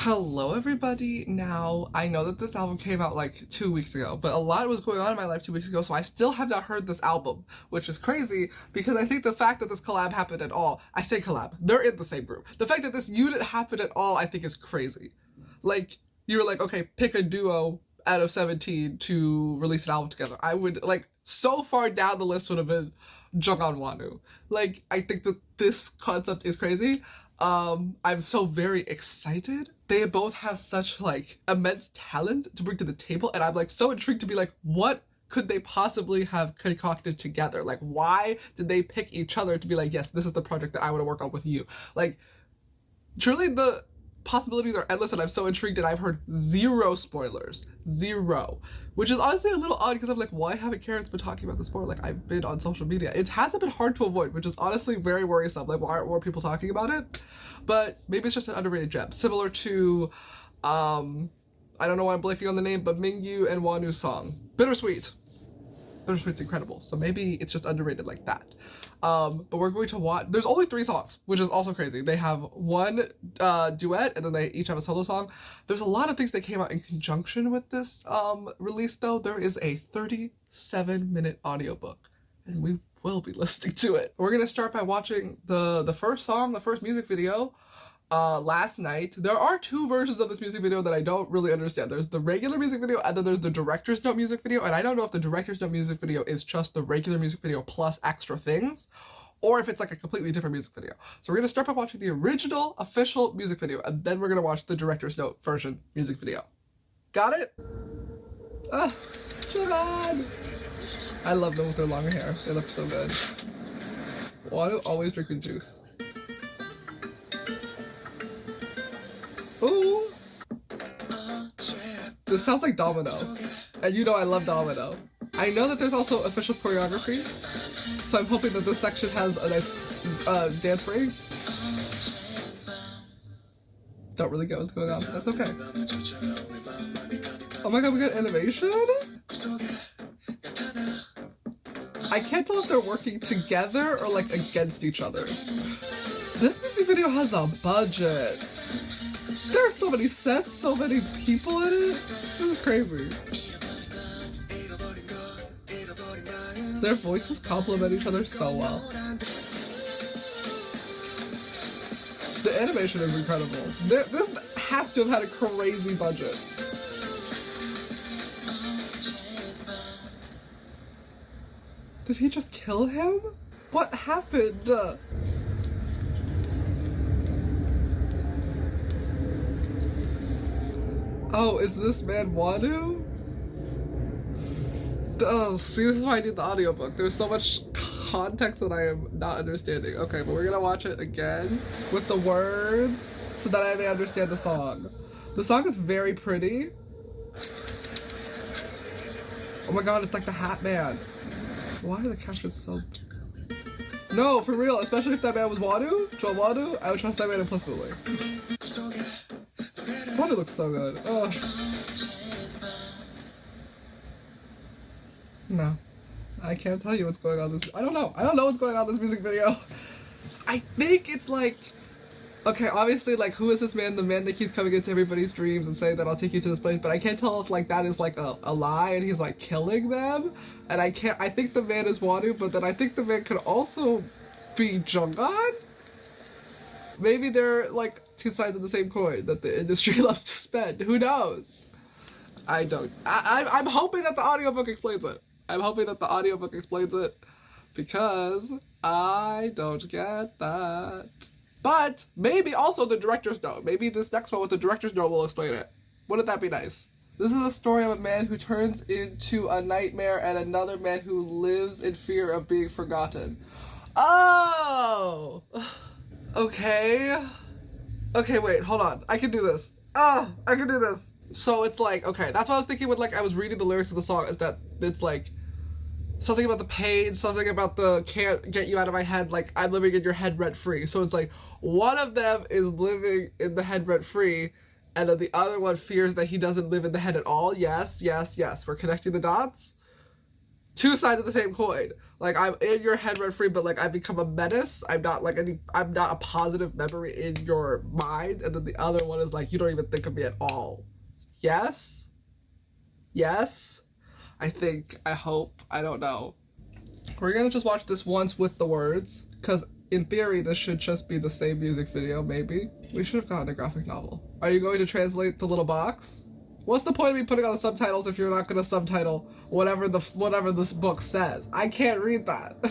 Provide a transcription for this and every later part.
Hello, everybody. Now, I know that this album came out like 2 weeks ago, but a lot was going on in my life 2 weeks ago, so I still have not heard this album, which is crazy because I think the fact that this collab happened at all, I say collab, they're in the same group. The fact that this unit happened at all, I think is crazy. Like, you were like, okay, pick a duo out of 17 to release an album together. I would, like, so far down the list would have been Jeonghan Wonwoo. Like, I think that this concept is crazy. I'm so very excited. They both have such like immense talent to bring to the table, and I'm like so intrigued to be like, what could they possibly have concocted together? Like, why did they pick each other to be like, yes, this is the project that I want to work on with you? Like, truly the possibilities are endless, and I'm so intrigued, and I've heard zero spoilers. Zero. Which is honestly a little odd because I'm like, why haven't Karen's been talking about this more? Like, I've been on social media. It hasn't been hard to avoid, which is honestly very worrisome. Like, why aren't more people talking about it? But maybe it's just an underrated gem. Similar to, I don't know why I'm blanking on the name, but Mingyu and Wonwoo's song. Bittersweet. Bittersweet's incredible. So maybe it's just underrated like that. But we're going to watch. There's only 3 songs, which is also crazy. They have one duet, and then they each have a solo song. There's a lot of things that came out in conjunction with this release, though. There is a 37-minute audiobook, and we will be listening to it. We're gonna start by watching the first song, the first music video. Last night. There are 2 versions of this music video that I don't really understand. There's the regular music video, and then there's the director's note music video, and I don't know if the director's note music video is just the regular music video plus extra things, or if it's like a completely different music video. So we're gonna start by watching the original official music video, and then we're gonna watch the director's note version music video. Got it? Ah, Jeonghan! I love them with their long hair. They look so good. Wonwoo always drinking juice. Ooh! This sounds like Domino. And you know I love Domino. I know that there's also official choreography, so I'm hoping that this section has a nice dance break. Don't really get what's going on, but that's okay. Oh my god, we got animation? I can't tell if they're working together or like against each other. This music video has a budget. There are so many sets, so many people in it. This is crazy. Their voices complement each other so well. The animation is incredible. This has to have had a crazy budget. Did he just kill him? What happened? Oh, is this man Wonwoo? Oh, see, this is why I need the audiobook. There's so much context that I am not understanding. Okay, but we're gonna watch it again with the words so that I may understand the song. The song is very pretty. Oh my god, it's like the Hat Man. Why are the captions so... No, for real, especially if that man was Wonwoo, Wonwoo, I would trust that man implicitly. Wonwoo looks so good. Oh. No. I can't tell you what's going on this... I don't know. I don't know what's going on in this music video. I think it's like... Okay, obviously, like, who is this man? The man that keeps coming into everybody's dreams and saying that I'll take you to this place, but I can't tell if, like, that is, like, a lie and he's, like, killing them. And I think the man is Wonwoo, but then I think the man could also be Jeonghan? Maybe they're, like, 2 sides of the same coin that the industry loves to spend. Who knows? I don't. I'm hoping that the audiobook explains it. I'm hoping that the audiobook explains it because I don't get that. But maybe also the director's note. Maybe this next one with the director's note will explain it. Wouldn't that be nice? This is a story of a man who turns into a nightmare and another man who lives in fear of being forgotten. Oh! Okay. Okay, wait, hold on. I can do this. I can do this. So it's like, okay, that's what I was thinking with, like, I was reading the lyrics of the song, is that it's like, something about the pain, something about the can't get you out of my head, like, I'm living in your head rent-free. So it's like, one of them is living in the head rent-free, and then the other one fears that he doesn't live in the head at all. Yes, yes, yes. We're connecting the dots. two sides of the same coin. Like, I'm in your head rent free, but like I become a menace. I'm not a positive memory in your mind. And then the other one is like, you don't even think of me at all. Yes? Yes? I hope, I don't know. We're gonna just watch this once with the words, because in theory this should just be the same music video, maybe. We should have gotten a graphic novel. Are you going to translate the little box? What's the point of me putting on the subtitles if you're not gonna subtitle whatever this book says? I can't read that.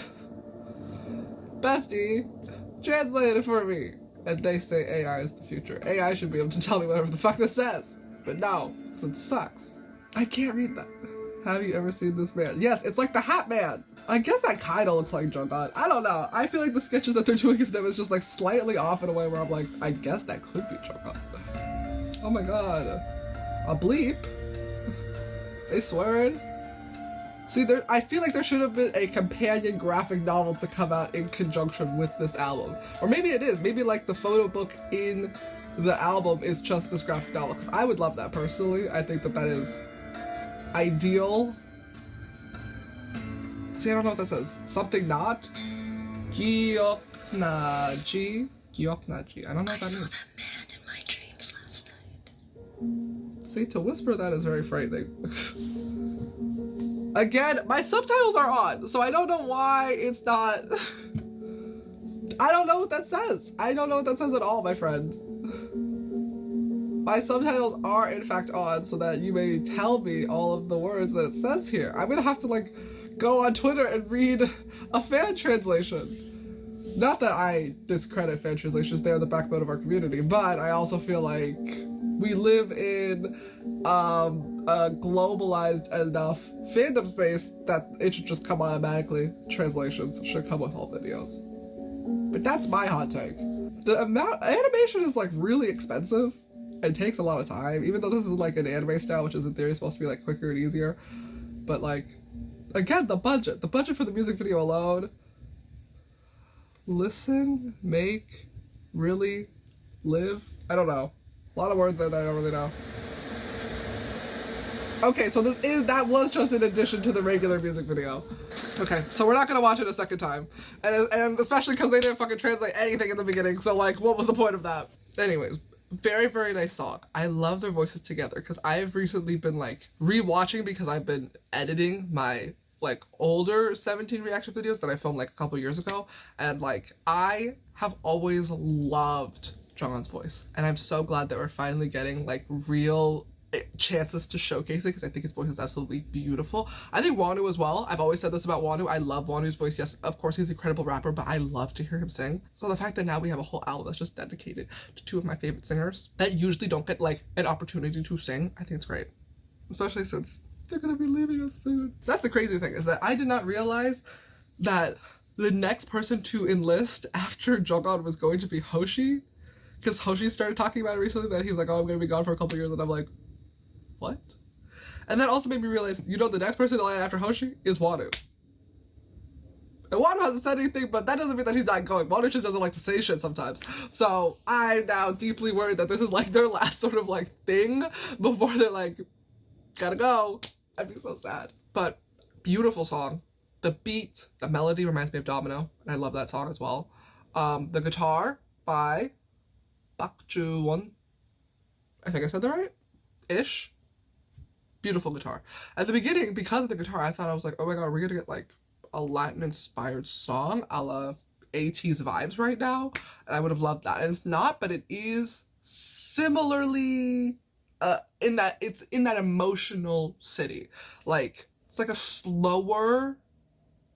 Bestie, translate it for me. And they say AI is the future. AI should be able to tell me whatever the fuck this says. But no, because it sucks. I can't read that. Have you ever seen this man? Yes, it's like the Hat Man. I guess that kind of looks like Jeonghan. I don't know. I feel like the sketches that they're doing of them is just like slightly off in a way where I'm like, I guess that could be Jeonghan. Oh my god. A bleep? They swearing? See, I feel like there should have been a companion graphic novel to come out in conjunction with this album. Or maybe it is. Maybe like the photo book in the album is just this graphic novel. Because I would love that personally. I think that is ideal. See, I don't know what that says. Something not? Gioknaji? Gioknaji. I don't know what that means. I saw that man in my dreams last night. See, to whisper that is very frightening. Again, my subtitles are on, so I don't know why it's not... I don't know what that says. I don't know what that says at all, my friend. My subtitles are in fact on, so that you may tell me all of the words that it says here. I'm gonna have to like go on Twitter and read a fan translation. Not that I discredit fan translations, they are the backbone of our community, but I also feel like we live in a globalized enough fandom space that it should just come automatically. Translations should come with all videos. But that's my hot take. The animation is like really expensive and takes a lot of time, even though this is like an anime style, which is in theory supposed to be like quicker and easier. But like, again, the budget for the music video alone. Listen, make, really, live. I don't know. A lot of words that I don't really know. Okay, so that was just in addition to the regular music video. Okay, so we're not gonna watch it a second time. And especially because they didn't fucking translate anything in the beginning, so like, what was the point of that? Anyways, very, very nice song. I love their voices together, because I've recently been like rewatching, because I've been editing my like older 17 reaction videos that I filmed like a couple years ago, and like I have always loved Jeonghan's voice, and I'm so glad that we're finally getting like real chances to showcase it, because I think his voice is absolutely beautiful. I think Wonwoo as well. I've always said this about Wonwoo. I love Wonwoo's voice. Yes, of course he's an incredible rapper, but I love to hear him sing. So the fact that now we have a whole album that's just dedicated to two of my favorite singers that usually don't get like an opportunity to sing, I think it's great. Especially since they're gonna be leaving us soon. That's the crazy thing, is that I did not realize that the next person to enlist after Jeonghan was going to be Hoshi, because Hoshi started talking about it recently, that he's like, oh, I'm gonna be gone for a couple years, and I'm like, what? And that also made me realize, you know, the next person to line after Hoshi is Wonwoo. And Wonwoo hasn't said anything, but that doesn't mean that he's not going. Wonwoo just doesn't like to say shit sometimes. So I'm now deeply worried that this is like their last sort of like thing before they're like, gotta go. I'd be so sad. But beautiful song. The beat, the melody reminds me of Domino, and I love that song as well. The guitar by Park Ju-won. I think I said that right? Ish. Beautiful guitar. At the beginning, because of the guitar, I thought, I was like, oh my god, we're gonna get like a Latin-inspired song a la AT's vibes right now, and I would have loved that. And it's not, but it is similarly in that it's in that emotional city. Like, it's like a slower,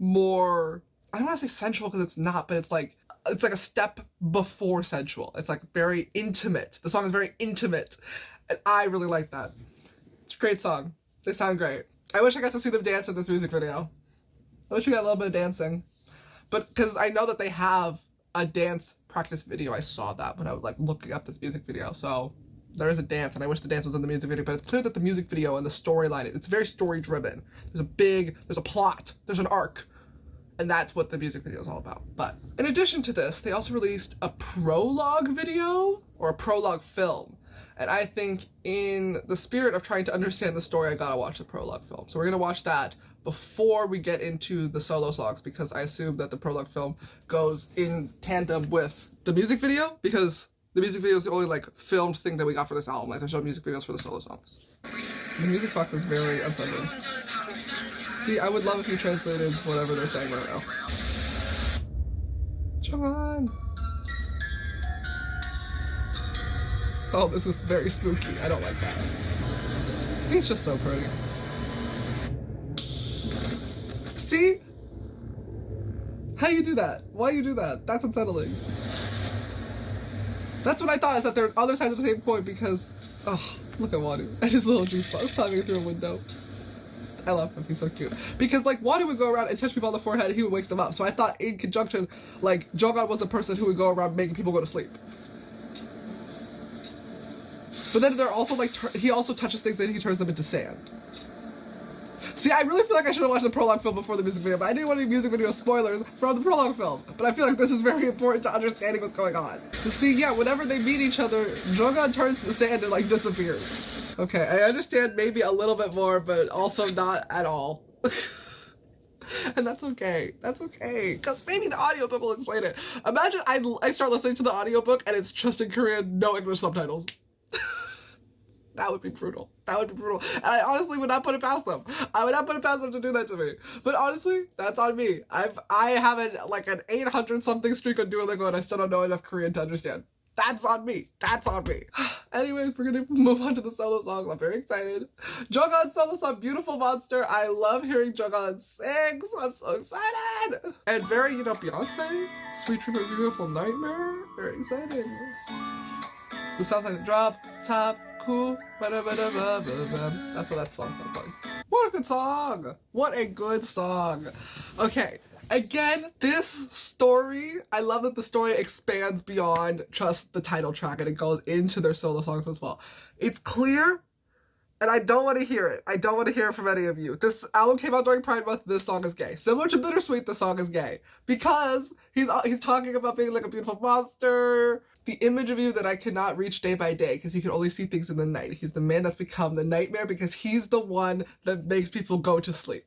more, I don't want to say sensual because it's not, but it's like a step before sensual. It's like very intimate. The song is very intimate, and I really like that. It's a great song. They sound great. I wish I got to see them dance in this music video. I wish we got a little bit of dancing. But, because I know that they have a dance practice video. I saw that when I was like looking up this music video. So there is a dance, and I wish the dance was in the music video, but it's clear that the music video and the storyline, it's very story driven. There's a plot, there's an arc, and that's what the music video is all about. But in addition to this, they also released a prologue video, or a prologue film. And I think in the spirit of trying to understand the story, I gotta watch the prologue film. So we're gonna watch that before we get into the solo songs, because I assume that the prologue film goes in tandem with the music video, because the music video is the only like filmed thing that we got for this album. Like there's no music videos for the solo songs. The music box is very unsettling. See, I would love if you translated whatever they're saying right now. Jeonghan! Oh, this is very spooky. I don't like that. He's just so pretty. See? How you do that? Why you do that? That's unsettling. That's what I thought, is that they're other sides of the same coin, because, oh, look at Wonwoo and his little juice box climbing through a window. I love him, he's so cute. Because, like, Wonwoo would go around and touch people on the forehead and he would wake them up. So I thought, in conjunction, like, Jeonghan was the person who would go around making people go to sleep. But then they're also, like, he also touches things and he turns them into sand. See, I really feel like I should have watched the prologue film before the music video, but I didn't want any music video spoilers from the prologue film. But I feel like this is very important to understanding what's going on. See, yeah, whenever they meet each other, Jeonghan turns to sand and, like, disappears. Okay, I understand maybe a little bit more, but also not at all. And that's okay. That's okay. Because maybe the audiobook will explain it. Imagine I start listening to the audiobook and it's just in Korean, no English subtitles. That would be brutal. That would be brutal. And I honestly would not put it past them. I would not put it past them to do that to me. But honestly, that's on me. I have like an 800 something streak on Duolingo and I still don't know enough Korean to understand. That's on me. That's on me. Anyways, we're gonna move on to the solo songs. I'm very excited. Jeonghan's solo song, Beautiful Monster. I love hearing Jeonghan sing, so I'm so excited. And very, you know, Beyonce, Sweet Dream of a Beautiful Nightmare. Very exciting. This sounds like the drop, top, cool, ba-da-ba-da-ba-ba-ba. That's what that song sounds like. What a good song! What a good song. Okay, again, this story, I love that the story expands beyond just the title track and it goes into their solo songs as well. It's clear, and I don't want to hear it. I don't want to hear it from any of you. This album came out during Pride Month. This song is gay. Similar to Bittersweet, the song is gay. Because he's talking about being like a beautiful monster. The image of you that I could not reach day by day because he could only see things in the night. He's the man that's become the nightmare because he's the one that makes people go to sleep.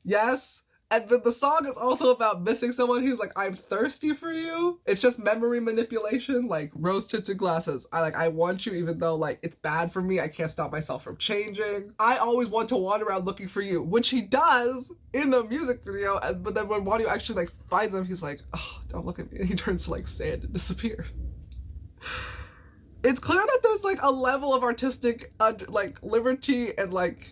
Yes? And then the song is also about missing someone who's like, I'm thirsty for you. It's just memory manipulation, like rose-tinted glasses. I want you even though like it's bad for me. I can't stop myself from changing. I always want to wander around looking for you, which he does in the music video. But then when Wonwoo actually like finds him, he's like, oh, don't look at me. And he turns to like sand and disappears. It's clear that there's like a level of artistic like liberty and like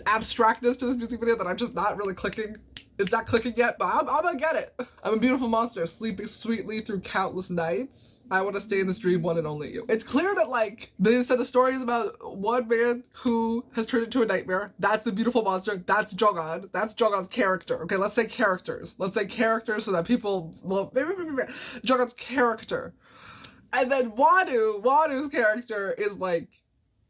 abstractness to this music video that I'm just not really clicking. It's not clicking yet, but I'm gonna get it. I'm a beautiful monster, sleeping sweetly through countless nights. I want to stay in this dream, one and only you. It's clear that, like, they said the story is about one man who has turned into a nightmare. That's the beautiful monster. That's Jeonghan. That's Jeonghan's character. Okay, let's say characters. Let's say characters so that people, well, Jeonghan's character. And then Wonwoo's character is, like,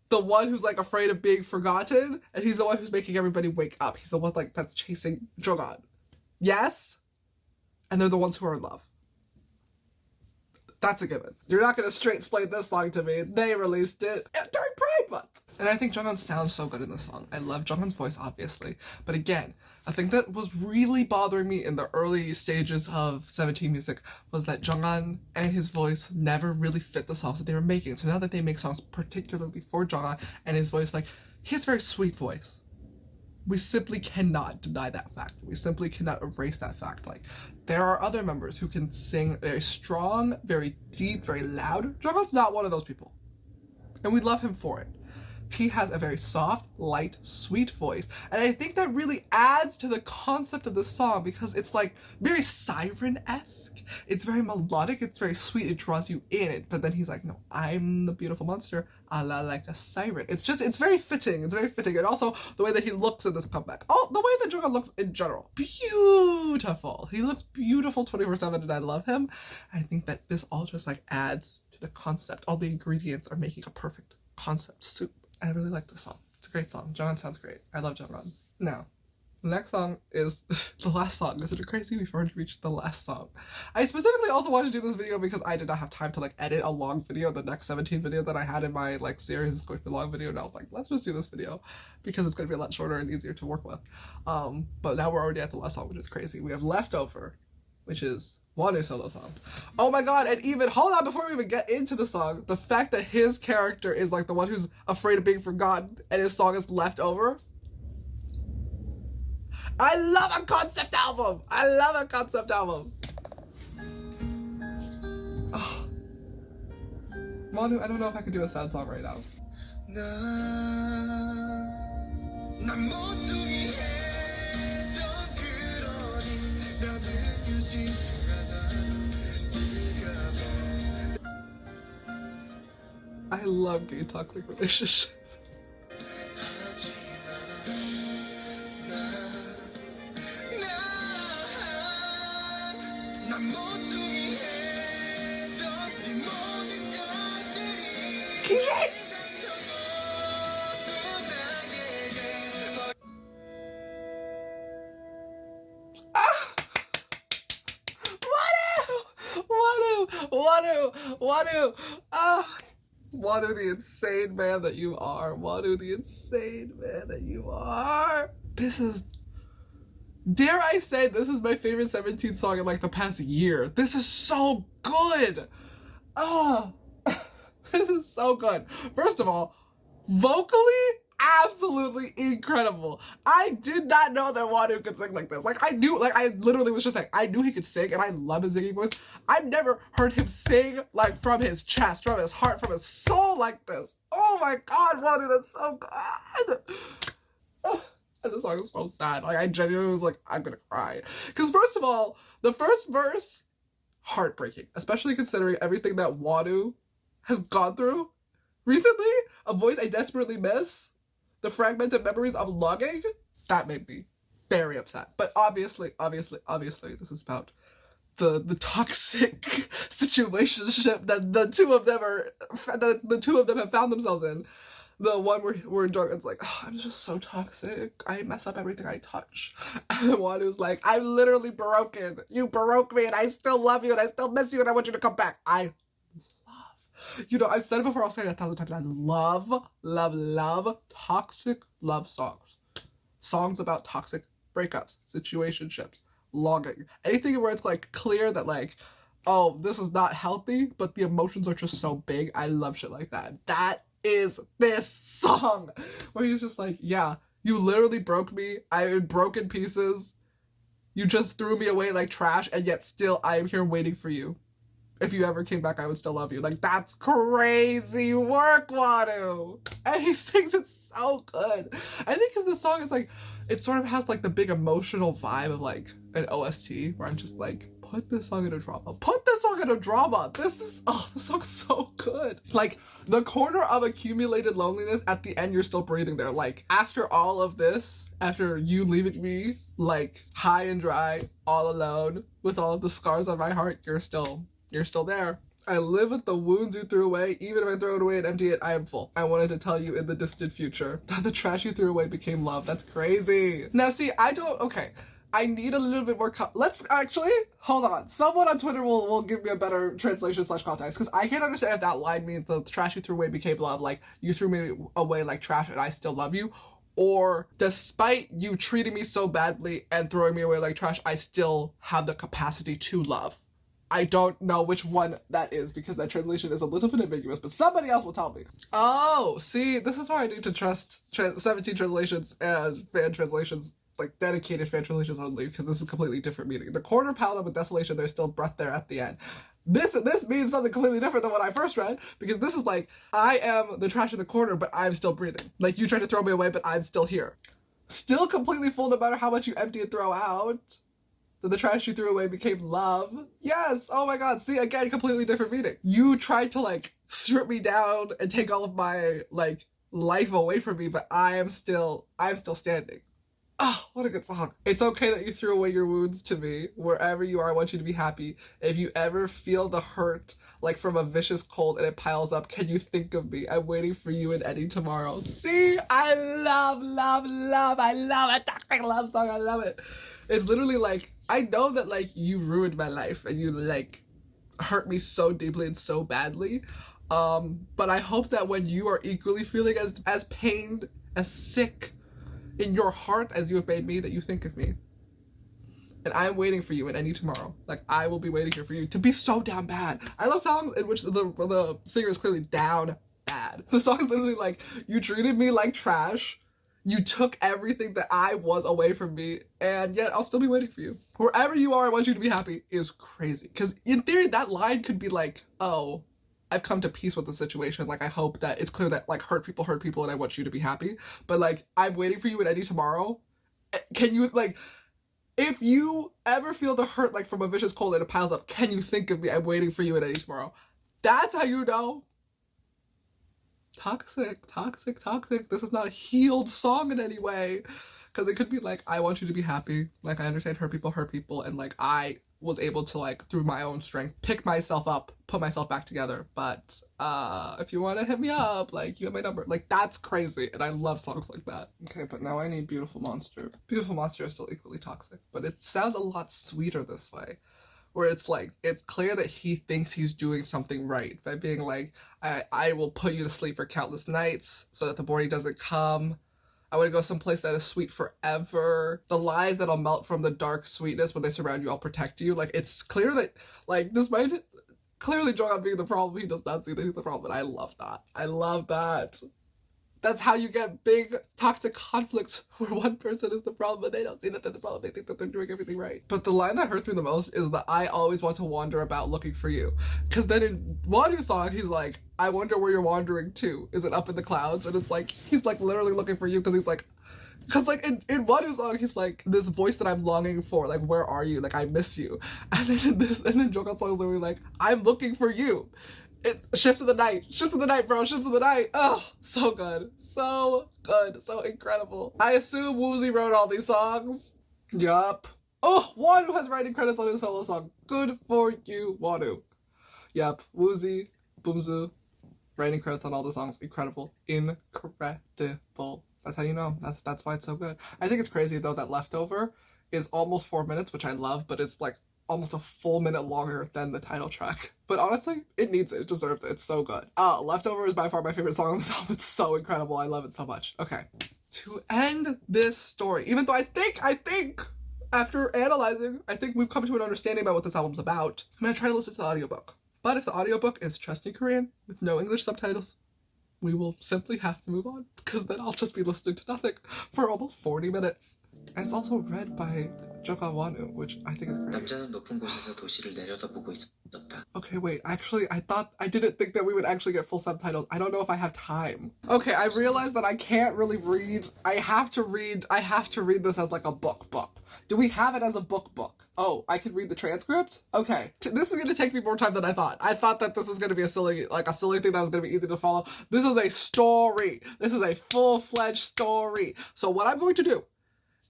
the one who's like afraid of being forgotten, and he's the one who's making everybody wake up. He's the one like that's chasing Jeonghan. Yes? And they're the ones who are in love. That's a given. You're not gonna straight explain this song to me. They released it during Pride Month. And I think Jeonghan sounds so good in this song. I love Jeonghan's voice, obviously. But again, I think that was really bothering me in the early stages of 17 music was that Jeonghan and his voice never really fit the songs that they were making. So now that they make songs particularly for Jeonghan and his voice, like, he has a very sweet voice. We simply cannot deny that fact. We simply cannot erase that fact. Like, there are other members who can sing very strong, very deep, very loud. Jeonghan's not one of those people. And we love him for it. He has a very soft, light, sweet voice. And I think that really adds to the concept of the song because it's like very siren-esque. It's very melodic. It's very sweet. It draws you in it. But then he's like, no, I'm the beautiful monster a la like a siren. It's very fitting. It's very fitting. And also the way that he looks in this comeback. Oh, the way that Jeonghan looks in general. Beautiful. He looks beautiful 24/7 and I love him. I think that this all just like adds to the concept. All the ingredients are making a perfect concept soup. I really like this song. It's a great song. Jeonghan sounds great. I love Jeonghan. Now, The next song is the last song. Isn't it crazy? We've already reached the last song. I specifically also wanted to do this video because I did not have time to like edit a long video. The next 17 video that I had in my like series is going to be a long video, and I was like, let's just do this video because it's going to be a lot shorter and easier to work with. But now we're already at the last song, which is crazy. We have Leftover, which is Wonwoo's solo song. Oh my god, and even, hold on, before we even get into the song, the fact that his character is like the one who's afraid of being forgotten and his song is Leftover. I love a concept album! I love a concept album! Oh. Wonwoo, I don't know if I could do a sad song right now. I love gay toxic relationships. Wonwoo! Wonwoo, the insane man that you are. Wonwoo, the insane man that you are. This is, dare I say, this is my favorite 17 song in like the past year. This is so good. This is so good. First of all, vocally, absolutely incredible. I did not know that Wonwoo could sing like this. Like, I knew, like, I literally was just like, I knew he could sing, and I love his singing voice. I've never heard him sing, like, from his chest, from his heart, from his soul like this. Oh my god, Wonwoo, that's so good. And the song is so sad. Like, I genuinely was like, I'm gonna cry. Because first of all, the first verse, heartbreaking. Especially considering everything that Wonwoo has gone through recently. A voice I desperately miss. The fragmented memories of longing. That made me very upset. But obviously, this is about the toxic situationship that the two of them have found themselves in. The one where Jeonghan's like, oh, I'm just so toxic. I mess up everything I touch. And the one who's like, I'm literally broken. You broke me and I still love you and I still miss you and I want you to come back. You know, I've said it before, I'll say it 1,000 times. I love toxic love songs. Songs about toxic breakups, situationships, longing. Anything where it's like clear that like, oh, this is not healthy, but the emotions are just so big. I love shit like that. That is this song. Where he's just like, yeah, you literally broke me. I'm in broken pieces. You just threw me away like trash, and yet still I am here waiting for you. If you ever came back, I would still love you. Like, that's crazy work, Wonwoo! And he sings it so good. I think because the song is like, it sort of has like the big emotional vibe of like an OST, where I'm just like, put this song in a drama. Put this song in a drama! This is, oh, this song's so good. Like, the corner of accumulated loneliness, at the end, you're still breathing there. Like, after all of this, after you leaving me, like, high and dry, all alone, with all of the scars on my heart, you're still there. I live with the wounds you threw away. Even if I throw it away and empty it, I am full. I wanted to tell you in the distant future that the trash you threw away became love. That's crazy. Now, see, okay. I need a little bit more let's actually, hold on. Someone on Twitter will give me a better translation / context, because I can't understand if that line means the trash you threw away became love, like, you threw me away like trash and I still love you, or despite you treating me so badly and throwing me away like trash, I still have the capacity to love. I don't know which one that is, because that translation is a little bit ambiguous, but somebody else will tell me. Oh, see, this is why I need to trust 17 translations and fan translations, like dedicated fan translations only, because this is a completely different meaning. The corner palette with desolation, there's still breath there at the end. This means something completely different than what I first read, because this is like, I am the trash in the corner, but I'm still breathing. Like, you tried to throw me away, but I'm still here. Still completely full no matter how much you empty and throw out. The trash you threw away became love. Yes, oh my god, see, again, completely different meaning. You tried to, like, strip me down and take all of my, like, life away from me, but I'm still standing. Oh, what a good song. It's okay that you threw away your wounds to me. Wherever you are, I want you to be happy. If you ever feel the hurt, like from a vicious cold and it piles up, can you think of me? I'm waiting for you and Eddie tomorrow. See? I love a toxic love song. I love it. It's literally like, I know that like you ruined my life and you like hurt me so deeply and so badly. But I hope that when you are equally feeling as pained, as sick, in your heart as you have made me, that you think of me. And I'm waiting for you and Any tomorrow. Like, I will be waiting here for you to be so down bad. I love songs in which the singer is clearly down bad. The song is literally like, you treated me like trash, you took everything that I was away from me, and yet I'll still be waiting for you. Wherever you are, I want you to be happy is crazy. Because in theory, that line could be like, oh, I've come to peace with the situation. Like, I hope that it's clear that, like, hurt people, and I want you to be happy. But, like, I'm waiting for you and Eddie tomorrow. Can you, like, if you ever feel the hurt, like, from a vicious cold and it piles up, can you think of me? I'm waiting for you and Eddie tomorrow. That's how you know. Toxic. This is not a healed song in any way. Because it could be like, I want you to be happy. Like, I understand hurt people. And, like, I was able to, like, through my own strength, pick myself up, put myself back together. But if you want to hit me up, like, you have my number. Like, that's crazy. And I love songs like that. Okay, but now I need Beautiful Monster. Beautiful Monster is still equally toxic. But it sounds a lot sweeter this way. Where it's like, it's clear that he thinks he's doing something right by being like, I will put you to sleep for countless nights so that the morning doesn't come. I want to go someplace that is sweet forever. The lies that'll melt from the dark sweetness when they surround you, I'll protect you. Like, it's clear that, like, despite clearly Jeonghan being the problem, he does not see that he's the problem. And I love that. I love that. That's how you get big toxic conflicts where one person is the problem and they don't see that they're the problem. They think that they're doing everything right. But the line that hurts me the most is that I always want to wander about looking for you. Because then in Wonwoo's song, he's like, I wonder where you're wandering to. Is it up in the clouds? And it's like, he's like literally looking for you because he's like, because like in Wonwoo's song, he's like, this voice that I'm longing for, like, where are you? Like, I miss you. And then Jeonghan's song is literally like, I'm looking for you. Ships of the night, bro, ships of the night. Oh, so good, so incredible. I assume Woozy wrote all these songs. Yup. Oh, Wonwoo has writing credits on his solo song. Good for you, Wonwoo. Yup, Woozy, Boomzu, writing credits on all the songs. Incredible. That's how you know. That's why it's so good. I think it's crazy though that Leftover is almost 4 minutes, which I love, but it's like almost a full minute longer than the title track. But honestly, it needs it. It deserves it. It's so good. Leftover is by far my favorite song on this album. It's so incredible. I love it so much. Okay. To end this story, even though I think, after analyzing, I think we've come to an understanding about what this album's about, I'm gonna try to listen to the audiobook. But if the audiobook is just in Korean, with no English subtitles, we will simply have to move on, because then I'll just be listening to nothing for almost 40 minutes. And it's also read by Jeonghan Wonwoo, which I think is great. 남자는 높은 곳에서 도시를 내려다보고 있었다. Okay, wait, actually, I didn't think that we would actually get full subtitles. I don't know if I have time. Okay, I realized that I can't really read. I have to read this as like a book. Do we have it as a book? Oh, I can read the transcript? Okay. This is gonna take me more time than I thought. I thought that this is gonna be a silly thing that was gonna be easy to follow. This is a story. This is a full-fledged story. So what I'm going to do,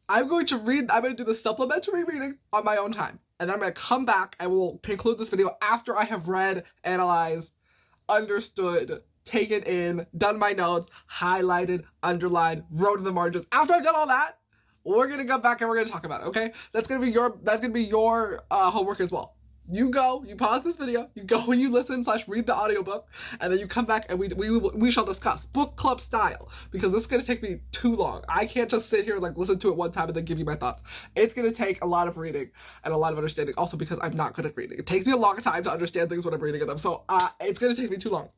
I'm going to do the supplementary reading on my own time. And then I'm going to come back and we'll conclude this video after I have read, analyzed, understood, taken in, done my notes, highlighted, underlined, wrote in the margins. After I've done all that, we're going to come back and we're going to talk about it, okay? That's going to be your homework as well. You go, you pause this video, you go and you listen/read the audiobook, and then you come back and we shall discuss book club style, because this is going to take me too long. I can't just sit here and like listen to it one time and then give you my thoughts. It's going to take a lot of reading and a lot of understanding, also because I'm not good at reading. It takes me a long time to understand things when I'm reading them, so it's going to take me too long.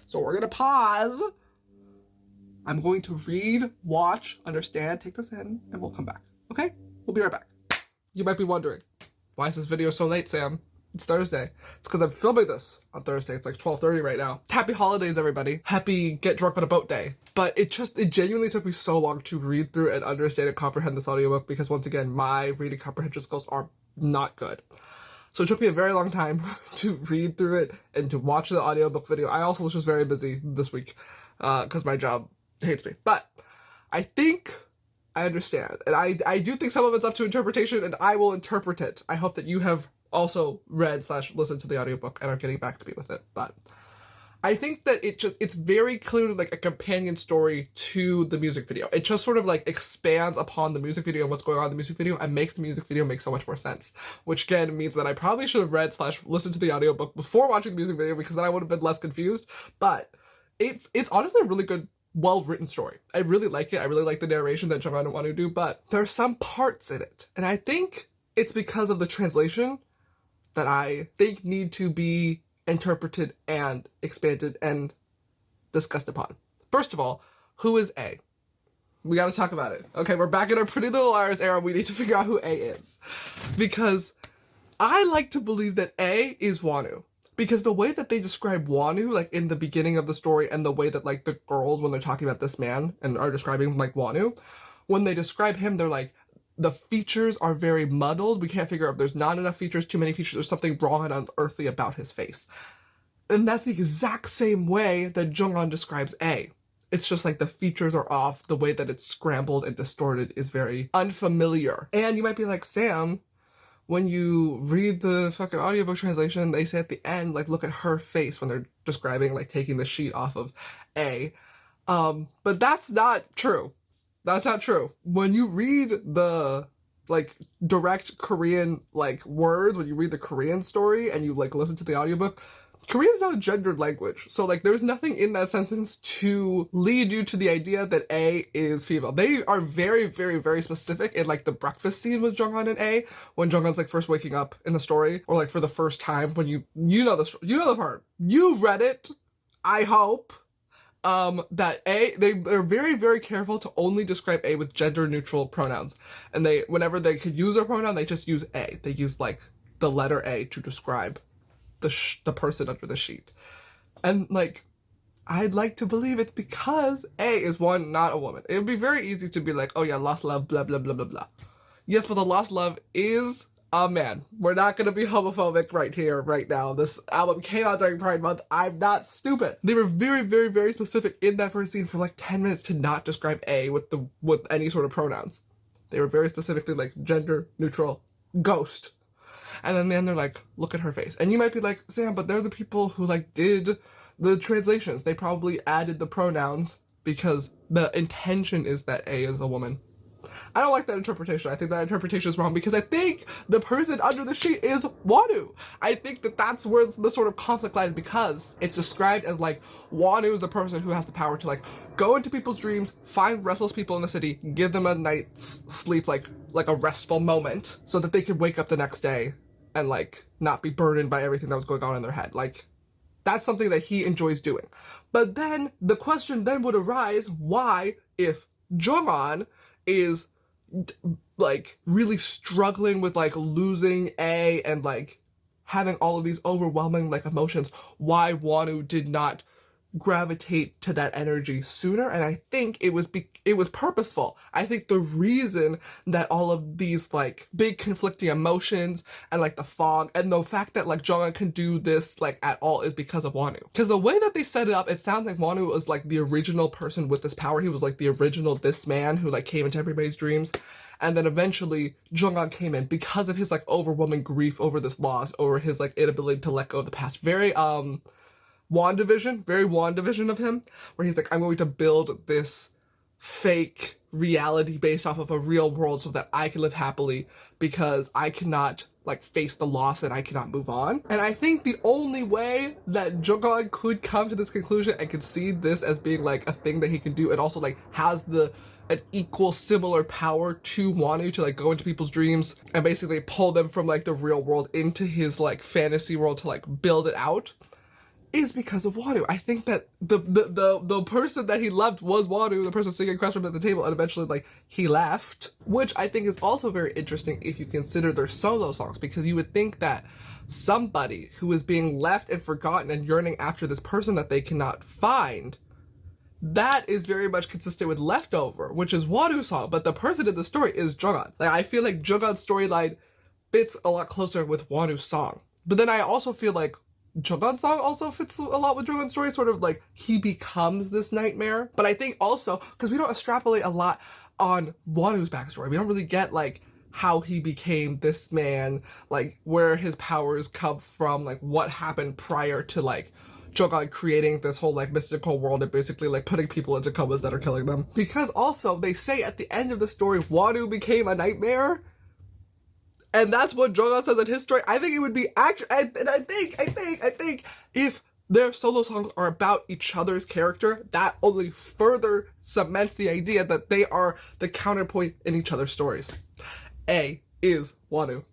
So we're going to pause. I'm going to read, watch, understand, take this in, and we'll come back. Okay? We'll be right back. You might be wondering, why is this video so late, Sam? It's Thursday. It's because I'm filming this on Thursday. It's like 12:30 right now. Happy holidays, everybody. Happy get drunk on a boat day. But it genuinely took me so long to read through and understand and comprehend this audiobook because, once again, my reading comprehension skills are not good. So it took me a very long time to read through it and to watch the audiobook video. I also was just very busy this week because my job hates me. But I think I understand. And I do think some of it's up to interpretation, and I will interpret it. I hope that you have also read / listened to the audiobook and are getting back to me with it. But I think that it's very clearly like a companion story to the music video. It just sort of like expands upon the music video and what's going on in the music video and makes the music video make so much more sense. Which again means that I probably should have read / listened to the audiobook before watching the music video, because then I would have been less confused. But it's honestly a really good, well-written story. I really like it. I really like the narration that Jeonghan and Wonwoo do, but there are some parts in it, and I think it's because of the translation that I think need to be interpreted and expanded and discussed upon. First of all, who is A? We gotta talk about it. Okay, we're back in our Pretty Little Liars era. We need to figure out who A is. Because I like to believe that A is Wonwoo. Because the way that they describe Wonwoo, like in the beginning of the story, and the way that like the girls, when they're talking about this man and are describing like Wonwoo, when they describe him, they're like, the features are very muddled. We can't figure out if there's not enough features, too many features, there's something wrong and unearthly about his face. And that's the exact same way that Jeonghan describes A. It's just like the features are off, the way that it's scrambled and distorted is very unfamiliar. And you might be like, Sam, when you read the fucking audiobook translation, they say at the end, like, look at her face when they're describing, like, taking the sheet off of A. But that's not true. That's not true. When you read the, like, direct Korean, like, words, when you read the Korean story and you, like, listen to the audiobook, Korean is not a gendered language. So, like, there's nothing in that sentence to lead you to the idea that A is female. They are very, very, very specific in, like, the breakfast scene with Jeonghan and A, when Jeonghan's, like, first waking up in the story, or, like, for the first time, when you know the part. You read it, I hope. That they're very, very careful to only describe A with gender-neutral pronouns. And whenever they could use a pronoun, they just use A. They use, like, the letter A to describe the person under the sheet. And, like, I'd like to believe it's because A is one, not a woman. It would be very easy to be like, oh yeah, lost love, blah, blah, blah, blah, blah. Yes, but the lost love is a man. We're not gonna be homophobic right here, right now. This album came out during Pride Month. I'm not stupid. They were very, very, very specific in that first scene for like 10 minutes to not describe A with any sort of pronouns. They were very specifically like gender neutral ghost. And then they're like, look at her face. And you might be like, Sam, but they're the people who like did the translations. They probably added the pronouns because the intention is that A is a woman. I don't like that interpretation. I think that interpretation is wrong because I think the person under the sheet is Wonwoo. I think that that's where the sort of conflict lies, because it's described as like Wonwoo is the person who has the power to like go into people's dreams, find restless people in the city, give them a night's sleep, like a restful moment, so that they could wake up the next day and like not be burdened by everything that was going on in their head. Like, that's something that he enjoys doing. But then the question then would arise, why, if Jeonghan is like really struggling with like losing A and like having all of these overwhelming like emotions, why Wonwoo did not gravitate to that energy sooner? And I think it was purposeful. I think the reason that all of these like big conflicting emotions and like the fog and the fact that like Jeonghan can do this like at all is because of Wonwoo. Because the way that they set it up, it sounds like Wonwoo was like the original person with this power. He was like the original this man who like came into everybody's dreams. And then eventually Jeonghan came in because of his like overwhelming grief over this loss, over his like inability to let go of the past. Very WandaVision of him, where he's like, I'm going to build this fake reality based off of a real world so that I can live happily because I cannot like face the loss and I cannot move on. And I think the only way that Jeonghan could come to this conclusion and concede this as being like a thing that he can do, and also like has an equal similar power to Wonwoo to like go into people's dreams and basically pull them from like the real world into his like fantasy world to like build it out, is because of Wonwoo. I think that the person that he loved was Wonwoo, the person sitting across from him at the table, and eventually like he left, which I think is also very interesting if you consider their solo songs, because you would think that somebody who is being left and forgotten and yearning after this person that they cannot find, that is very much consistent with Leftover, which is Wonwoo's song, but the person in the story is Jeonghan. Like, I feel like Jeonghan's storyline fits a lot closer with Wonwoo's song. But then I also feel like Jeonghan's song also fits a lot with Jeonghan's story, sort of like he becomes this nightmare. But I think also, because we don't extrapolate a lot on Wonwoo's backstory. We don't really get like how he became this man, like where his powers come from, like what happened prior to like Jeonghan creating this whole like mystical world and basically like putting people into comas that are killing them. Because also they say at the end of the story, Wonwoo became a nightmare. And that's what Jeonghan says in his story. I think it would be actually, and I think if their solo songs are about each other's character, that only further cements the idea that they are the counterpoint in each other's stories. A is Wonwoo.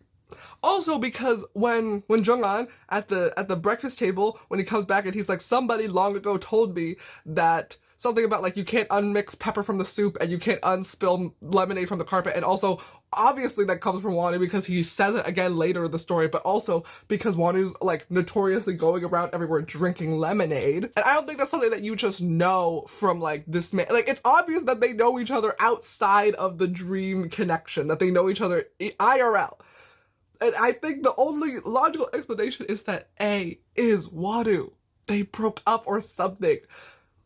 Also because when Jeonghan at the breakfast table, when he comes back and he's like, somebody long ago told me that something about like you can't unmix pepper from the soup and you can't unspill lemonade from the carpet, and also obviously that comes from Wonwoo because he says it again later in the story, but also because Wonwoo's like notoriously going around everywhere drinking lemonade. And I don't think that's something that you just know from like this man. Like it's obvious that they know each other outside of the dream connection, that they know each other IRL. And I think the only logical explanation is that A is Wonwoo. They broke up or something.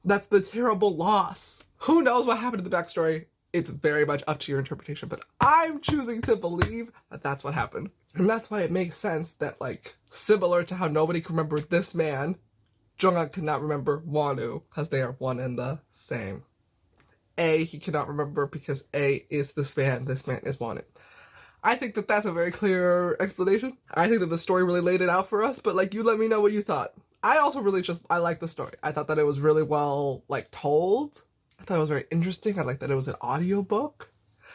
That's the terrible loss. Who knows what happened to the backstory? It's very much up to your interpretation, but I'm choosing to believe that that's what happened. And that's why it makes sense that, like, similar to how nobody can remember this man, Jeonghan cannot remember Wonwoo because they are one and the same. A, he cannot remember because A is this man is Wonwoo. I think that that's a very clear explanation. I think that the story really laid it out for us, but like, you let me know what you thought. I also really I like the story. I thought that it was really well, like, told. I thought it was very interesting. I liked that it was an audiobook.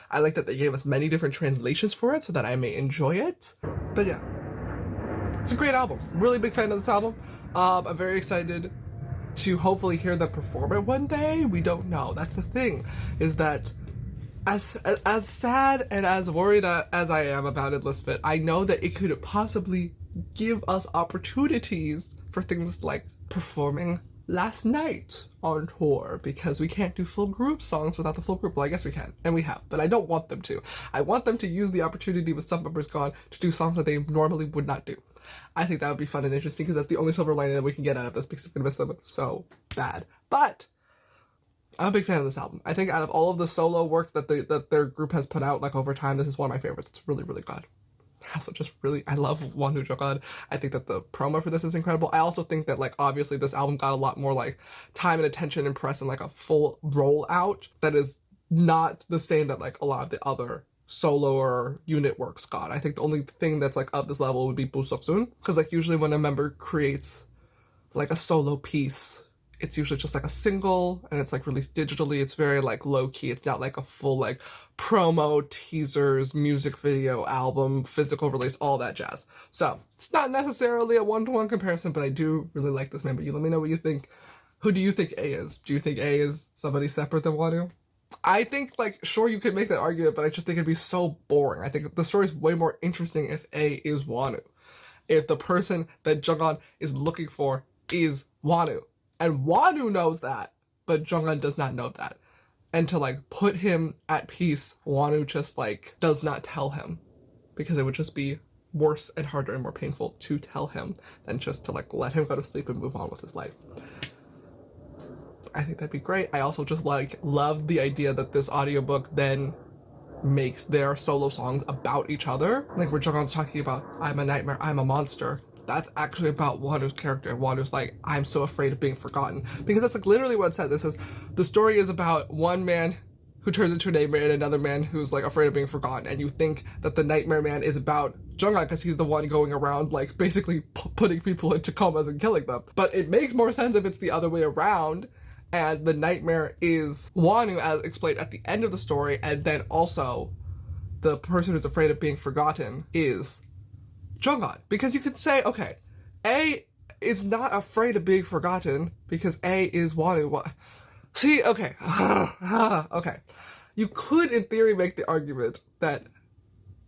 I like that they gave us many different translations for it so that I may enjoy it. But yeah, it's a great album. Really big fan of this album. I'm very excited to hopefully hear them perform it one day. We don't know. That's the thing, is that as sad and as worried as I am about Enlistment, I know that it could possibly give us opportunities for things like performing last night on tour, because we can't do full group songs without the full group. Well, I guess we can, and we have, but I don't want them to. I want them to use the opportunity with some members gone to do songs that they normally would not do. I think that would be fun and interesting, because that's the only silver lining that we can get out of this, because I'm gonna miss them so bad. But I'm a big fan of this album. I think out of all of the solo work that their group has put out like over time, this is one of my favorites. It's really, really good. I also just really, I love Wonwoo Jeonghan. I think that the promo for this is incredible. I also think that, like, obviously this album got a lot more like time and attention and press and like a full rollout that is not the same that like a lot of the other solo or unit works got. I think the only thing that's like of this level would be Busoksun, because like usually when a member creates like a solo piece, it's usually just like a single and it's like released digitally. It's very like low key. It's not like a full like promo, teasers, music video, album, physical release, all that jazz. So it's not necessarily a one-to-one comparison, but I do really like this man. But you let me know what you think. Who do you think A is? Do you think A is somebody separate than Wonwoo? I think, like, sure, you could make that argument, but I just think it'd be so boring. I think the story's way more interesting if A is Wonwoo. If the person that Jeonghan is looking for is Wonwoo. And Wonwoo knows that, but Jeonghan does not know that. And to, like, put him at peace, Wonwoo just, like, does not tell him. Because it would just be worse and harder and more painful to tell him than just to, like, let him go to sleep and move on with his life. I think that'd be great. I also just, like, love the idea that this audiobook then makes their solo songs about each other. Like, where Jeonghan's talking about, I'm a nightmare, I'm a monster. That's actually about Wonwoo's character. And Wonwoo's like, I'm so afraid of being forgotten. Because that's like literally what it says. It says, the story is about one man who turns into a nightmare and another man who's like afraid of being forgotten. And you think that the nightmare man is about Jeonghan because he's the one going around like basically putting people into comas and killing them. But it makes more sense if it's the other way around. And the nightmare is Wonwoo, as explained at the end of the story. And then also the person who's afraid of being forgotten is Jeonghan. Because you could say, okay, A is not afraid of being forgotten because A is Wonwoo. See, okay. Okay. You could, in theory, make the argument that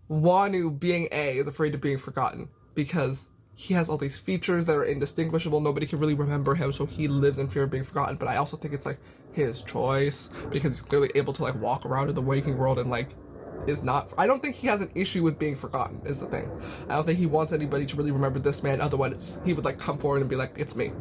Wonwoo, being A, is afraid of being forgotten because he has all these features that are indistinguishable. Nobody can really remember him, so he lives in fear of being forgotten. But I also think it's, like, his choice because he's clearly able to, like, walk around in the waking world and, like, is not... I don't think he has an issue with being forgotten, is the thing. I don't think he wants anybody to really remember this man, otherwise he would, like, come forward and be like, it's me.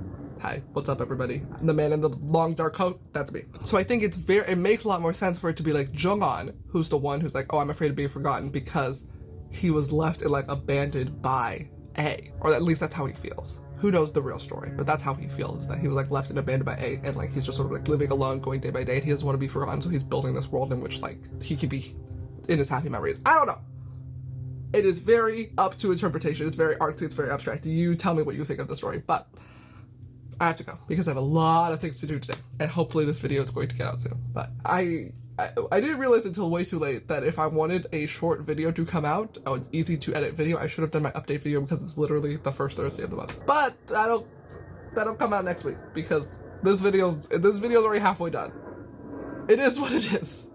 Hi, what's up, everybody? The man in the long dark coat, that's me. So I think it makes a lot more sense for it to be like Jeonghan, who's the one who's like, oh, I'm afraid of being forgotten, because he was left and like abandoned by A, or at least that's how he feels. Who knows the real story, but that's how he feels, that he was like left and abandoned by A, and like he's just sort of like living alone, going day by day, and he doesn't want to be forgotten, so he's building this world in which like he can be in his happy memories. I don't know. It is very up to interpretation. It's very artsy, it's very abstract. You tell me what you think of the story, but I have to go because I have a lot of things to do today, and hopefully this video is going to get out soon. But I didn't realize until way too late that if I wanted a short video to come out, an easy to edit video, I should have done my update video because it's literally the first Thursday of the month. But that'll come out next week because this video is already halfway done. It is what it is.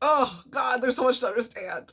Oh God, there's so much to understand.